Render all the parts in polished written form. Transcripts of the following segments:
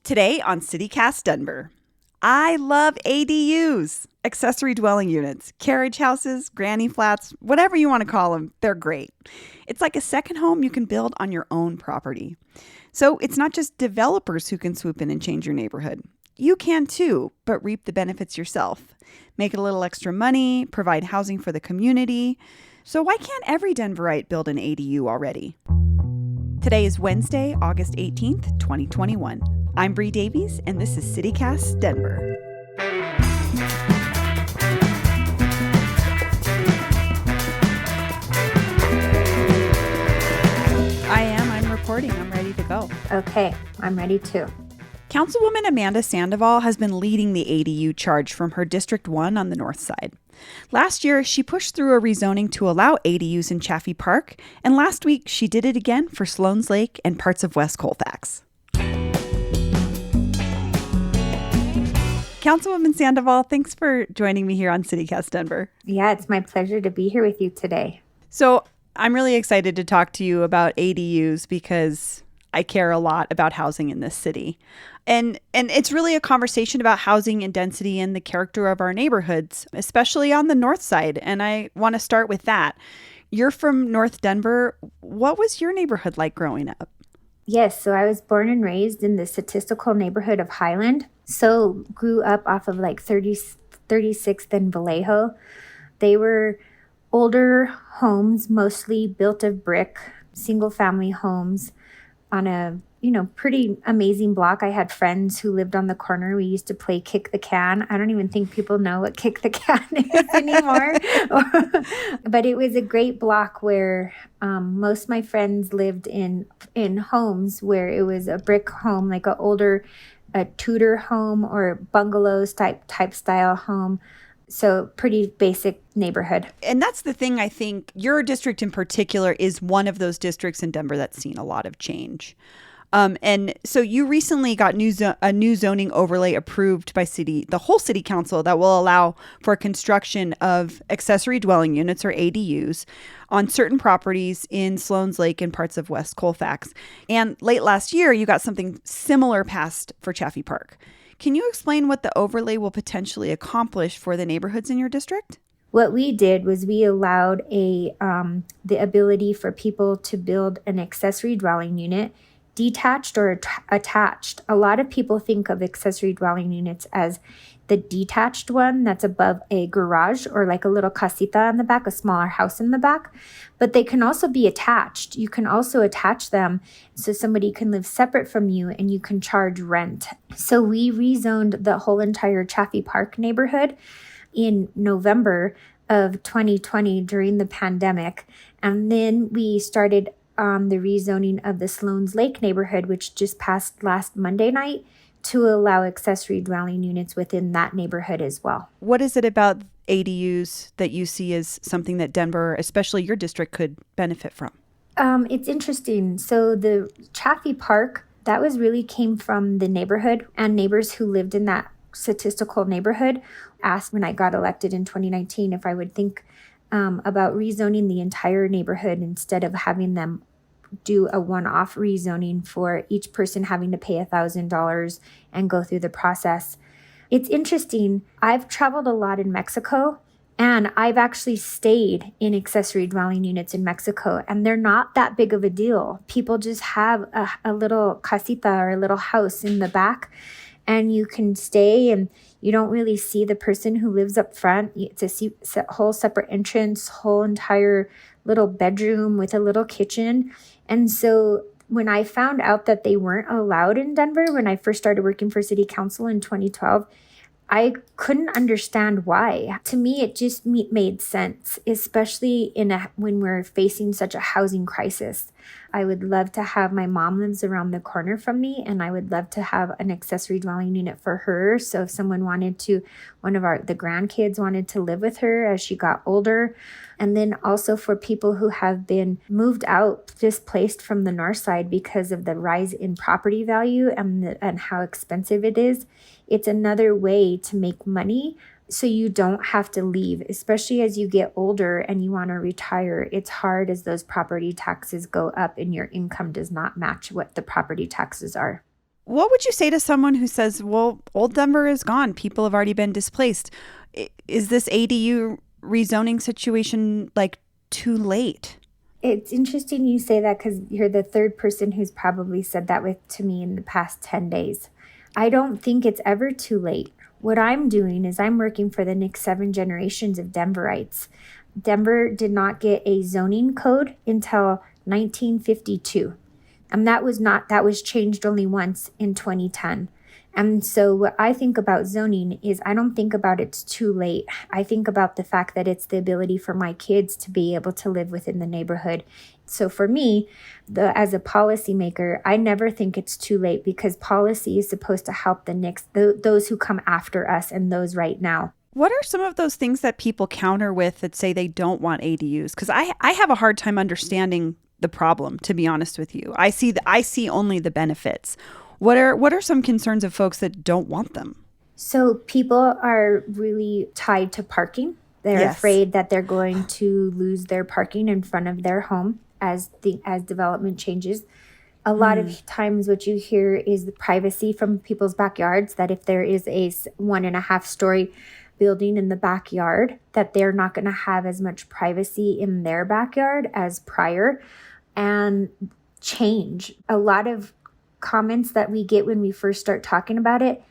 Today on CityCast Denver, I love ADUs, accessory dwelling units, carriage houses, granny flats, whatever you want to call them, they're great. It's like a second home you can build on your own property. So it's not just developers who can swoop in and change your neighborhood. You can too, but reap the benefits yourself. Make a little extra money, provide housing for the community. So why can't every Denverite build an ADU already? Today is Wednesday, August 18th, 2021. I'm Bree Davies, and this is CityCast Denver. I'm reporting. I'm ready to go. Okay, I'm ready too. Councilwoman Amanda Sandoval has been leading the ADU charge from her District 1 on the north side. Last year, she pushed through a rezoning to allow ADUs in Chaffee Park, and last week she did it again for Sloan's Lake and parts of West Colfax. Councilwoman Sandoval, thanks for joining me here on CityCast Denver. Yeah, it's my pleasure to be here with you today. So I'm really excited to talk to you about ADUs because I care a lot about housing in this city. And it's really a conversation about housing and density and the character of our neighborhoods, especially on the north side. And I want to start with that. You're from North Denver. What was your neighborhood like growing up? Yes, so I was born and raised in the statistical neighborhood of Highland. So grew up off of like 36th and Vallejo. They were older homes, mostly built of brick, single family homes on a, pretty amazing block. I had friends who lived on the corner. We used to play kick the can. I don't even think people know what kick the can is anymore. But it was a great block where most of my friends lived in homes where it was a brick home, like a Tudor home or bungalows type style home. So pretty basic neighborhood. And that's the thing, I think your district in particular is one of those districts in Denver that's seen a lot of change. And so you recently got a new zoning overlay approved by the whole city council that will allow for construction of accessory dwelling units or ADUs on certain properties in Sloan's Lake and parts of West Colfax. And late last year, you got something similar passed for Chaffee Park. Can you explain what the overlay will potentially accomplish for the neighborhoods in your district? What we did was we allowed the ability for people to build an accessory dwelling unit, detached or attached. A lot of people think of accessory dwelling units as the detached one that's above a garage or like a little casita in the back, a smaller house in the back. But they can also be attached. You can also attach them so somebody can live separate from you and you can charge rent. So we rezoned the whole entire Chaffee Park neighborhood in November of 2020 during the pandemic. And then we started the rezoning of the Sloan's Lake neighborhood, which just passed last Monday night, to allow accessory dwelling units within that neighborhood as well. What is it about ADUs that you see as something that Denver, especially your district, could benefit from? It's interesting. So the Chaffee Park, that really came from the neighborhood, and neighbors who lived in that statistical neighborhood asked when I got elected in 2019 if I would think about rezoning the entire neighborhood instead of having them do a one-off rezoning for each person having to pay $1,000 and go through the process. It's interesting. I've traveled a lot in Mexico, and I've actually stayed in accessory dwelling units in Mexico, and they're not that big of a deal. People just have a little casita or a little house in the back, and you can stay and you don't really see the person who lives up front. It's a whole separate entrance, whole entire little bedroom with a little kitchen. And so when I found out that they weren't allowed in Denver, when I first started working for city council in 2012, I couldn't understand why. To me, it just made sense, especially when we're facing such a housing crisis. I would love to have my mom lives around the corner from me, and I would love to have an accessory dwelling unit for her. So if someone one of the grandkids wanted to live with her as she got older. And then also for people who have been moved out, displaced from the north side because of the rise in property value and how expensive it is. It's another way to make money so you don't have to leave, especially as you get older and you want to retire. It's hard as those property taxes go up and your income does not match what the property taxes are. What would you say to someone who says, well, old Denver is gone, people have already been displaced? Is this ADU rezoning situation like too late? It's interesting you say that because you're the third person who's probably said that to me in the past 10 days. I don't think it's ever too late. What I'm doing is I'm working for the next 7 generations of Denverites. Denver did not get a zoning code until 1952. And that was changed only once in 2010. And so what I think about zoning is I don't think about it's too late. I think about the fact that it's the ability for my kids to be able to live within the neighborhood. So for me, as a policymaker, I never think it's too late because policy is supposed to help those who come after us and those right now. What are some of those things that people counter with that say they don't want ADUs? Because I have a hard time understanding the problem, to be honest with you. I see only the benefits. What are some concerns of folks that don't want them? So people are really tied to parking. They're afraid that they're going to lose their parking in front of their home as development changes. A lot of times what you hear is the privacy from people's backyards, that if there is a 1.5-story building in the backyard, that they're not going to have as much privacy in their backyard as prior. And change. A lot of comments that we get when we first start talking about it,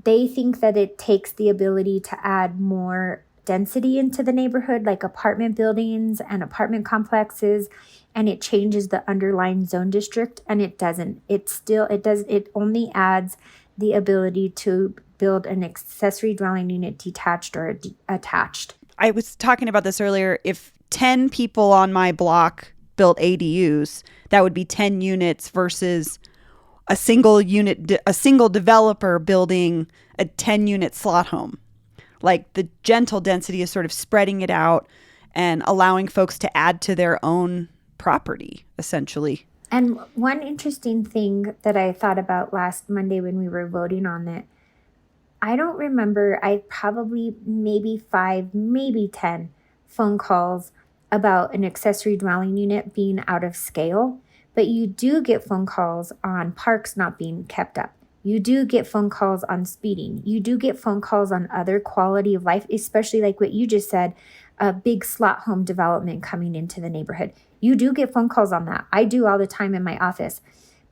they think that it takes the ability to add more density into the neighborhood, like apartment buildings and apartment complexes, and it changes the underlying zone district, and it doesn't. It only adds the ability to build an accessory dwelling unit detached or attached. I was talking about this earlier. If 10 people on my block built ADUs, that would be 10 units versus a single developer building a 10-unit slot home. Like, the gentle density is sort of spreading it out and allowing folks to add to their own property, essentially. And one interesting thing that I thought about last Monday when we were voting on it, I don't remember, I probably maybe 5, maybe 10 phone calls about an accessory dwelling unit being out of scale, but you do get phone calls on parks not being kept up. You do get phone calls on speeding. You do get phone calls on other quality of life, especially like what you just said, a big slot home development coming into the neighborhood. You do get phone calls on that. I do all the time in my office.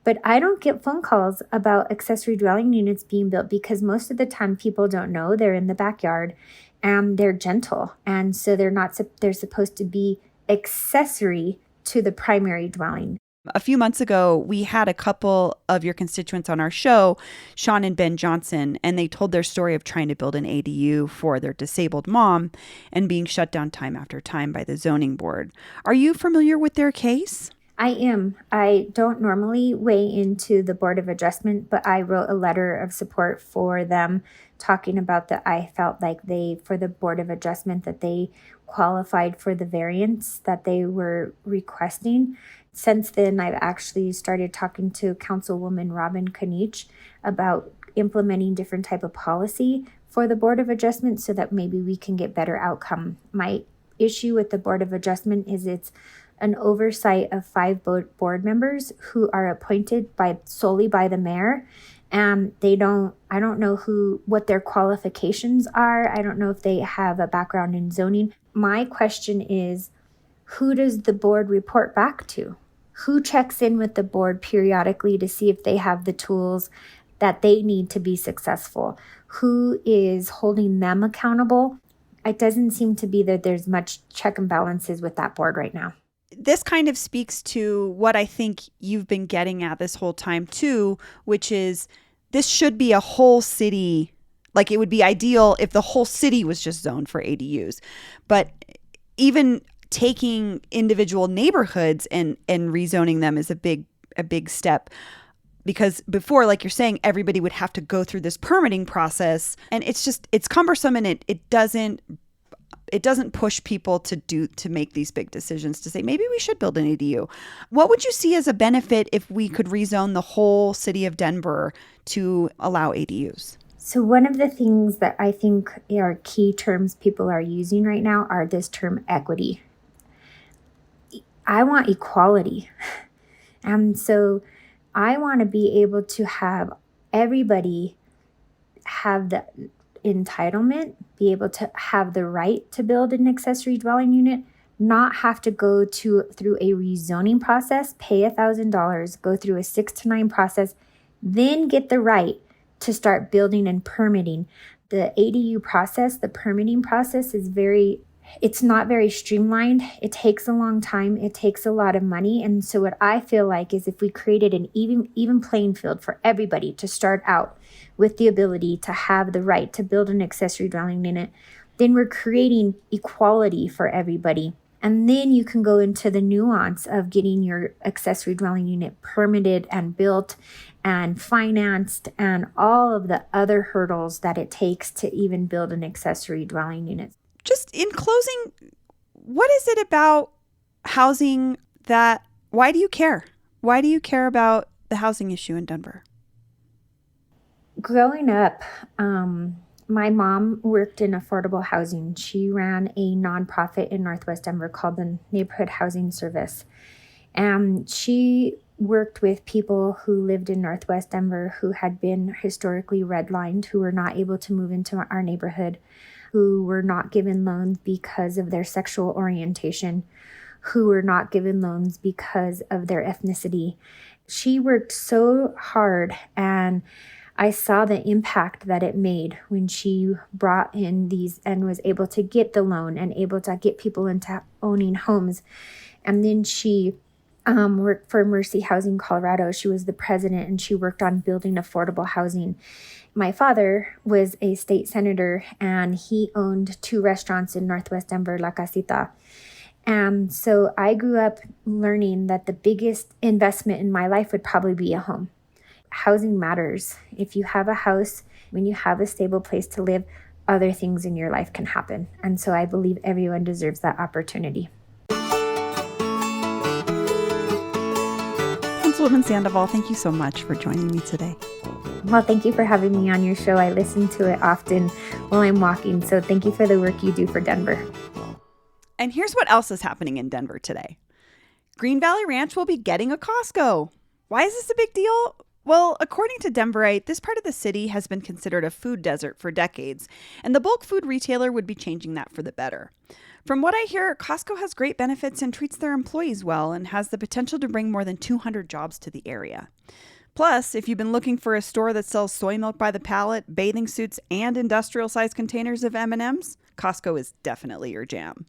But I don't get phone calls about accessory dwelling units being built because most of the time people don't know they're in the backyard and they're gentle. And so they're supposed to be accessory to the primary dwelling. A few months ago, we had a couple of your constituents on our show, Sean and Ben Johnson, and they told their story of trying to build an ADU for their disabled mom and being shut down time after time by the zoning board. Are you familiar with their case? I am. I don't normally weigh into the Board of Adjustment, but I wrote a letter of support for them talking about that I felt like for the Board of Adjustment, that they qualified for the variance that they were requesting. Since then, I've actually started talking to Councilwoman Robin Kanich about implementing different type of policy for the Board of Adjustment so that maybe we can get better outcome. My issue with the Board of Adjustment is it's an oversight of 5 board members who are appointed solely by the mayor. And I don't know what their qualifications are. I don't know if they have a background in zoning. My question is, who does the board report back to? Who checks in with the board periodically to see if they have the tools that they need to be successful? Who is holding them accountable? It doesn't seem to be that there's much check and balances with that board right now. This kind of speaks to what I think you've been getting at this whole time too, which is this should be a whole city. Like, it would be ideal if the whole city was just zoned for ADUs. But even taking individual neighborhoods and rezoning them is a big step. Because before, like you're saying, everybody would have to go through this permitting process. And it's cumbersome, and it doesn't push people to make these big decisions to say, maybe we should build an ADU. What would you see as a benefit if we could rezone the whole city of Denver to allow ADUs? So one of the things that I think are key terms people are using right now are this term equity. I want equality. And so I want to be able to have everybody have the entitlement, be able to have the right to build an accessory dwelling unit, not have to go through a rezoning process, pay $1,000, go through a 6 to 9 process, then get the right to start building and permitting. The ADU process, the permitting process it's not very streamlined. It takes a long time. It takes a lot of money. And so what I feel like is if we created an even playing field for everybody to start out with the ability to have the right to build an accessory dwelling unit, then we're creating equality for everybody. And then you can go into the nuance of getting your accessory dwelling unit permitted and built and financed and all of the other hurdles that it takes to even build an accessory dwelling unit. Just in closing, what is it about housing why do you care? Why do you care about the housing issue in Denver? Growing up, my mom worked in affordable housing. She ran a nonprofit in Northwest Denver called the Neighborhood Housing Service. And she worked with people who lived in Northwest Denver who had been historically redlined, who were not able to move into our neighborhood, who were not given loans because of their sexual orientation, who were not given loans because of their ethnicity. She worked so hard, and I saw the impact that it made when she brought in these and was able to get the loan and able to get people into owning homes. And then she worked for Mercy Housing Colorado. She was the president, and she worked on building affordable housing. My father was a state senator, and he owned 2 restaurants in Northwest Denver, La Casita. And so I grew up learning that the biggest investment in my life would probably be a home. Housing matters. If you have a house, when you have a stable place to live, other things in your life can happen. And so I believe everyone deserves that opportunity. Councilwoman Sandoval, thank you so much for joining me today. Well, thank you for having me on your show. I listen to it often while I'm walking. So thank you for the work you do for Denver. And here's what else is happening in Denver today. Green Valley Ranch will be getting a Costco. Why is this a big deal? Well, according to Denverite, this part of the city has been considered a food desert for decades, and the bulk food retailer would be changing that for the better. From what I hear, Costco has great benefits and treats their employees well and has the potential to bring more than 200 jobs to the area. Plus, if you've been looking for a store that sells soy milk by the pallet, bathing suits, and industrial-sized containers of M&Ms, Costco is definitely your jam.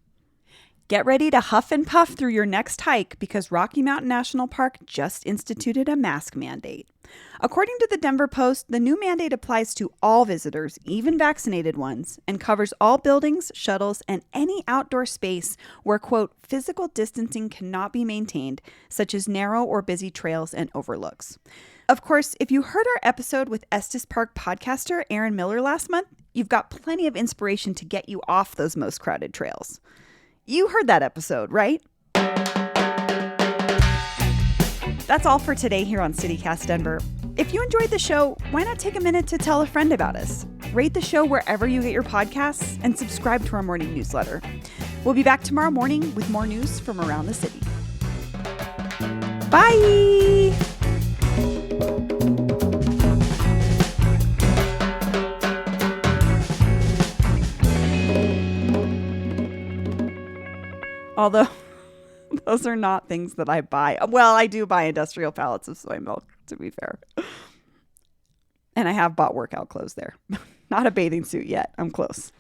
Get ready to huff and puff through your next hike because Rocky Mountain National Park just instituted a mask mandate. According to the Denver Post, the new mandate applies to all visitors, even vaccinated ones, and covers all buildings, shuttles, and any outdoor space where, quote, physical distancing cannot be maintained, such as narrow or busy trails and overlooks. Of course, if you heard our episode with Estes Park podcaster Aaron Miller last month, you've got plenty of inspiration to get you off those most crowded trails. You heard that episode, right? That's all for today here on CityCast Denver. If you enjoyed the show, why not take a minute to tell a friend about us? Rate the show wherever you get your podcasts and subscribe to our morning newsletter. We'll be back tomorrow morning with more news from around the city. Bye! Although, those are not things that I buy. Well, I do buy industrial pallets of soy milk, to be fair. And I have bought workout clothes there. Not a bathing suit yet. I'm close.